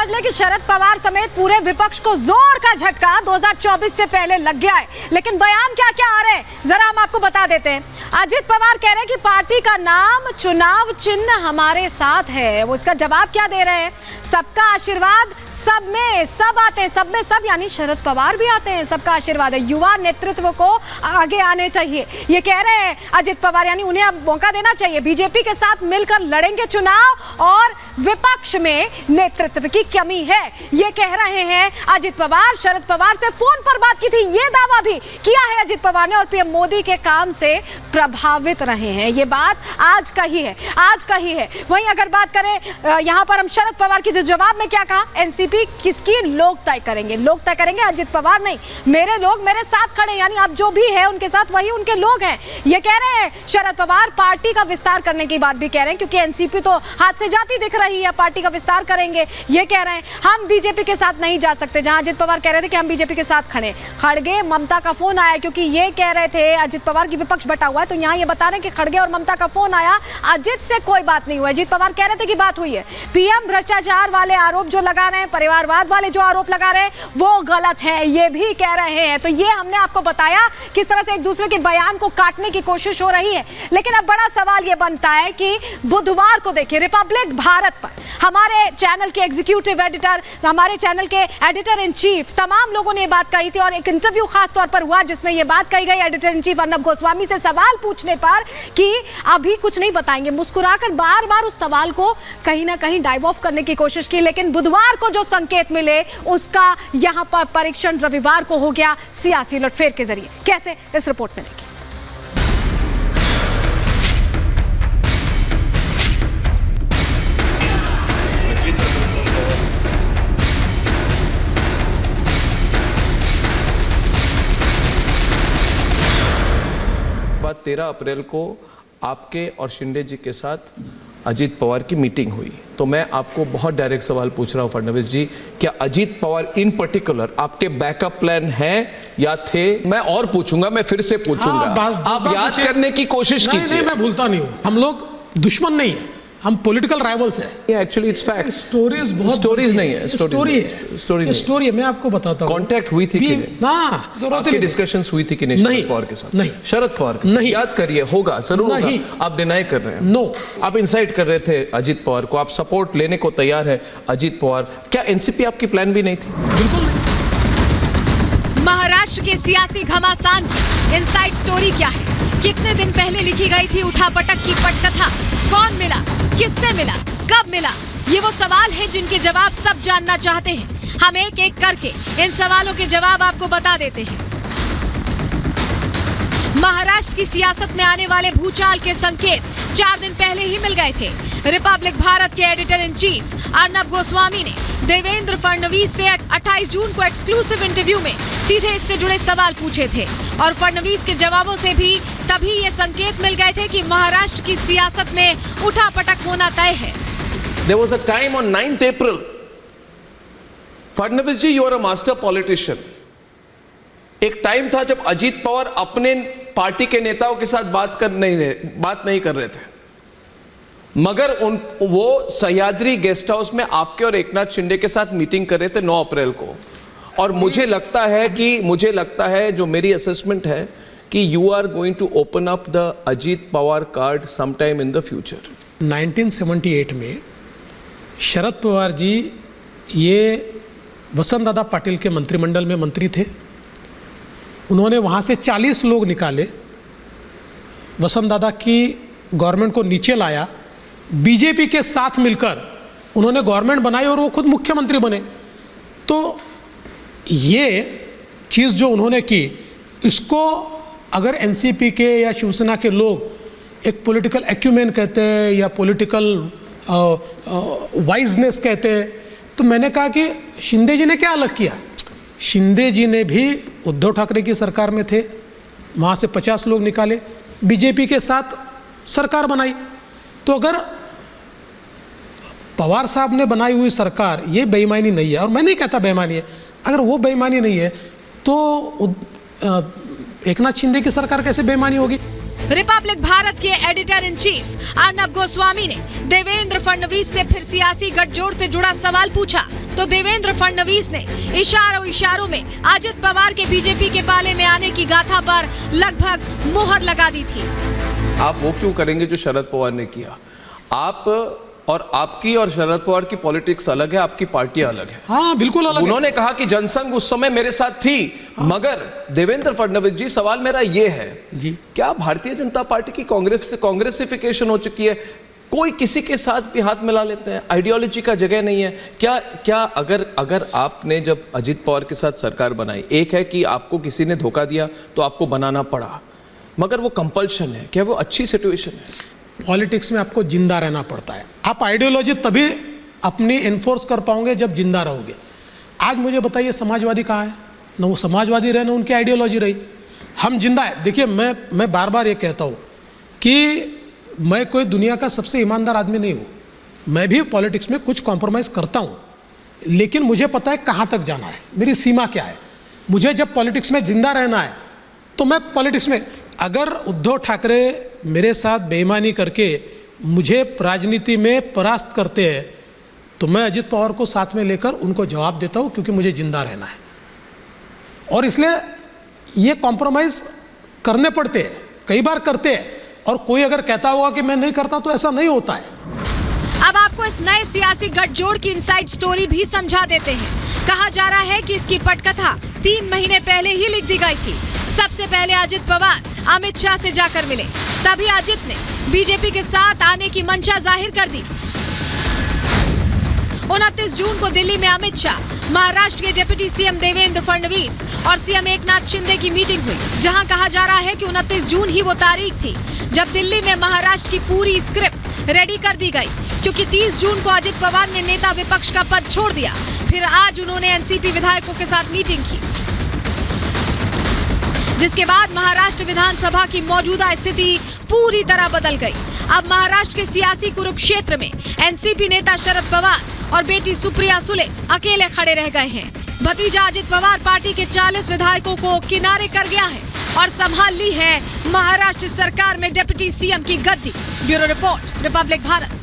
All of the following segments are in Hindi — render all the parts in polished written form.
समझ ले कि शरद पवार समेत पूरे विपक्ष को जोर का झटका 2024 से पहले लग गया है। लेकिन बयान क्या क्या आ रहे हैं जरा हम आपको बता देते हैं। अजित पवार कह रहे हैं कि पार्टी का नाम चुनाव चिन्ह हमारे साथ है। वो इसका जवाब क्या दे रहे हैं? सबका आशीर्वाद सब में सब आते हैं, सब में सब यानी शरद पवार भी आते हैं। सबका आशीर्वाद है, युवा नेतृत्व को आगे आने चाहिए ये कह रहे हैं अजित पवार, यानी उन्हें अब मौका देना चाहिए। बीजेपी के साथ मिलकर लड़ेंगे चुनाव और विपक्ष में नेतृत्व की कमी है ये कह रहे हैं अजित पवार। शरद पवार से फोन पर बात की थी, ये दावा भी किया है अजित पवार ने और पीएम मोदी के काम से प्रभावित रहे हैं। ये बात आज का ही है। वहीं अगर बात करें यहां पर हम शरद पवार की जो जवाब में क्या कहा, एनसीपी किसकी लोग तय करेंगे अजित पवार नहीं, मेरे लोग मेरे साथ खड़े, यानी अब जो भी है उनके साथ वही उनके लोग हैं ये कह रहे हैं शरद पवार। पार्टी का विस्तार करने की बात भी कह रहे हैं क्योंकि एनसीपी तो हाथ से जाती दिख रही है, पार्टी का विस्तार करेंगे ये कह रहे हैं। हम बीजेपी के साथ नहीं जा सकते, जहां अजित पवार कह रहे थे कि हम बीजेपी के साथ खड़े। खड़गे ममता का फोन आया क्योंकि ये कह रहे थे अजित पवार की विपक्ष बटा हुआ है, तो यहां ये बता रहे हैं कि खड़गे और ममता का फोन आया, अजित से कोई बात नहीं हुआ। अजित पवार कह रहे थे कि बात हुई है। पीएम भ्रष्टाचार वाले आरोप जो लगा रहे हैं, परिवारवाद वाले जो आरोप लगा रहे हैं वो गलत है ये भी कह रहे हैं। तो ये हमने आपको बताया किस तरह से एक दूसरे के बयान को काटने की कोशिश हो रही है। लेकिन अब बड़ा सवाल ये बनता है कि बुधवार को देखिए रिपब्लिक भारत पर हमारे चैनल के एग्जीक्यूटिव एडिटर, हमारे चैनल के एडिटर इन चीफ, तमाम लोगों ने ये बात कही थी और एक इंटरव्यू खास तौर पर हुआ जिसमें ये बात कही गई editor in chief Arnab Goswami से सवाल पूछने पर कि अभी कुछ नहीं बताएंगे। मुस्कुराकर बार बार उस सवाल को कहीं ना कहीं डाइव ऑफ करने की कोशिश की, लेकिन बुधवार को जो संकेत मिले उसका यहां पर परीक्षण रविवार को हो गया सियासी लुटफेर के जरिए। कैसे, इस रिपोर्ट में देखिए। बाद 13 अप्रैल को आपके और शिंदे जी के साथ अजीत पवार की मीटिंग हुई, तो मैं आपको बहुत डायरेक्ट सवाल पूछ रहा हूं फडणवीस जी, क्या अजीत पवार इन पर्टिकुलर आपके बैकअप प्लान हैं या थे? मैं और पूछूंगा, मैं फिर से पूछूंगा, आप याद करने की कोशिश कीजिए। नहीं, मैं भूलता नहीं हूं। हम लोग दुश्मन नहीं है, हम पॉलिटिकल राइवल्स हैं। एक्चुअली इट्स फैक्ट, स्टोरीज बहुत स्टोरीज नहीं है, स्टोरी है। मैं आपको बताता हूं, कांटेक्ट हुई थी कि नहीं? आपकी डिस्कशंस हुई थी कि नहीं शरद पवार के साथ? नहीं। शरद पवार के साथ याद करिए, होगा जरूर होगा। आप डिनाई कर रहे हैं। नो, आप इंसाइट कर रहे थे अजीत पवार को, आप सपोर्ट लेने को तैयार है अजीत पवार। क्या एनसीपी आपकी प्लान भी नहीं थी? बिल्कुल नहीं। महाराष्ट्र के सियासी घमासान की इनसाइड स्टोरी क्या है? कितने दिन पहले लिखी गई थी उठापटक की पटकथा? कौन मिला, किससे मिला, कब मिला? ये वो सवाल हैं जिनके जवाब सब जानना चाहते हैं। हम एक एक करके इन सवालों के जवाब आपको बता देते हैं। महाराष्ट्र की सियासत में आने वाले भूचाल के संकेत 4 दिन पहले ही मिल गए थे। रिपब्लिक भारत के editor in chief Arnab Goswami ने देवेंद्र फडणवीस से 28 जून को एक्सक्लूसिव इंटरव्यू में सीधे इससे जुड़े सवाल पूछे थे और फडणवीस के जवाबों से भी तभी ये संकेत मिल गए थे कि महाराष्ट्र की सियासत में उठापटक होना तय है। There was a time on 9th April. Fadnavis ji, you are a master politician. एक टाइम था जब अजीत पवार अपने पार्टी के नेताओं के साथ बात नहीं कर रहे थे, मगर वो सह्याद्री गेस्ट हाउस में आपके और एकनाथ शिंदे के साथ मीटिंग कर रहे थे 9 अप्रैल को। और मुझे लगता है जो मेरी असेसमेंट है कि you are going to open up the Ajit Pawar card sometime in the future. 1978 में शरद पवार जी ये वसंत दादा पाटिल के मंत्रिमंडल में मंत्री थे। उन्होंने वहाँ से 40 लोग निकाले, वसंत दादा की गवर्नमेंट को नीचे लाया, बीजेपी के साथ मिलकर उन्होंने गवर्नमेंट बनाई और वो खुद मुख्यमंत्री बने। तो ये चीज़ जो उन्होंने की, इसको अगर एनसीपी के या शिवसेना के लोग एक पॉलिटिकल एक्यूमेन कहते हैं या पॉलिटिकल वाइजनेस कहते हैं, तो मैंने कहा कि शिंदे जी ने क्या अलग किया? शिंदे जी ने भी उद्धव ठाकरे की सरकार में थे, वहाँ से 50 लोग निकाले, बीजेपी के साथ सरकार बनाई। तो अगर पवार साहब ने बनाई हुई सरकार ये बेईमानी नहीं है, और मैं नहीं कहता बेईमानी है, अगर वो बेईमानी नहीं है तो एकनाथ शिंदे की सरकार कैसे बेईमानी होगी? रिपब्लिक भारत के editor in chief Arnab Goswami ने देवेंद्र फडणवीस से फिर सियासी गठजोड़ से जुड़ा सवाल पूछा तो देवेंद्र फडणवीस ने इशारों में अजित पवार के बीजेपी के पाले में आने की गाथा पर लगभग मुहर लगा दी थी। आप वो क्यों करेंगे जो शरद पवार ने किया? आप और आपकी और शरद पवार की पॉलिटिक्स अलग है, आपकी पार्टी अलग है। हाँ बिल्कुल अलग है। उन्होंने कहा कि जनसंघ उस समय मेरे साथ थी, मगर देवेंद्र फडणवीस जी, सवाल मेरा ये है जी, क्या भारतीय जनता पार्टी की कांग्रेसिफिकेशन हो चुकी है? कोई किसी के साथ भी हाथ मिला लेते हैं, आइडियोलॉजी का जगह नहीं है क्या? अगर आपने जब अजित पवार के साथ सरकार बनाई, एक है कि आपको किसी ने धोखा दिया तो आपको बनाना पड़ा, मगर वो कंपल्शन है, क्या वो अच्छी सिचुएशन है? पॉलिटिक्स में आपको जिंदा रहना पड़ता है। आप आइडियोलॉजी तभी अपनी इन्फोर्स कर पाओगे जब जिंदा रहोगे। आज मुझे बताइए समाजवादी कहाँ है? ना वो समाजवादी रहे ना उनकी आइडियोलॉजी रही। हम जिंदा है। देखिए मैं बार बार ये कहता हूँ कि मैं कोई दुनिया का सबसे ईमानदार आदमी नहीं हूँ। मैं भी पॉलिटिक्स में कुछ कॉम्प्रोमाइज़ करता हूँ, लेकिन मुझे पता है कहाँ तक जाना है, मेरी सीमा क्या है। मुझे जब पॉलिटिक्स में जिंदा रहना है तो मैं पॉलिटिक्स में, अगर उद्धव ठाकरे मेरे साथ बेईमानी करके मुझे राजनीति में परास्त करते हैं तो मैं अजित पवार को साथ में लेकर उनको जवाब देता हूँ, क्योंकि मुझे जिंदा रहना है। और इसलिए ये कॉम्प्रोमाइज़ करने पड़ते हैं, कई बार करते हैं। और कोई अगर कहता होगा कि मैं नहीं करता तो ऐसा नहीं होता है। अब आपको इस नए सियासी गठजोड़ की इनसाइड स्टोरी भी समझा देते हैं। कहा जा रहा है कि इसकी पटकथा 3 महीने पहले ही लिख दी गई थी। सबसे पहले अजित पवार अमित शाह से जाकर मिले, तभी अजित ने बीजेपी के साथ आने की मंशा जाहिर कर दी। 29 जून को दिल्ली में अमित शाह, महाराष्ट्र के डिप्टी सीएम देवेंद्र फडणवीस और सीएम एकनाथ शिंदे की मीटिंग हुई, जहां कहा जा रहा है कि 29 जून ही वो तारीख थी जब दिल्ली में महाराष्ट्र की पूरी स्क्रिप्ट रेडी कर दी गई, क्योंकि 30 जून को अजित पवार ने नेता विपक्ष का पद छोड़ दिया। फिर आज उन्होंने एनसीपी विधायकों के साथ मीटिंग की, जिसके बाद महाराष्ट्र विधानसभा की मौजूदा स्थिति पूरी तरह बदल गई। अब महाराष्ट्र के सियासी कुरुक्षेत्र में एनसीपी नेता शरद पवार और बेटी सुप्रिया सुले अकेले खड़े रह गए हैं। भतीजा अजित पवार पार्टी के 40 विधायकों को किनारे कर गया है और संभाल ली है महाराष्ट्र सरकार में डिप्टी सीएम की गद्दी। Bureau report, Republic Bharat.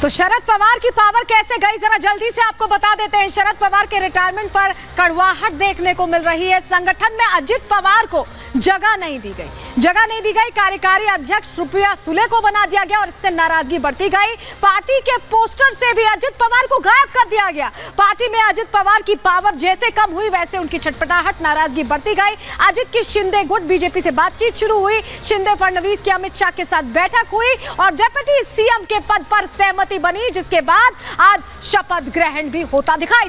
तो शरद पवार की पावर कैसे गई, जरा जल्दी से आपको बता देते हैं। शरद पवार के रिटायरमेंट पर कड़वाहट देखने को मिल रही है। संगठन में अजित पवार को जगह नहीं दी गई। कार्यकारी अध्यक्ष सुप्रिया सुले को बना दिया गया और इससे नाराजगी बढ़ती गई। पार्टी के पोस्टर से भी अजित पवार को गायब कर दिया गया। पार्टी में अजित पवार की पावर जैसे कम हुई, वैसे उनकी छटपटाहट, नाराजगी बढ़ती गई। अजित की शिंदे गुट बीजेपी से बातचीत शुरू हुई। शिंदे फडणवीस की अमित शाह के साथ बैठक हुई और डिप्टी सीएम के पद पर सहमति बनी, जिसके बाद आज शपथ ग्रहण भी होता दिखाई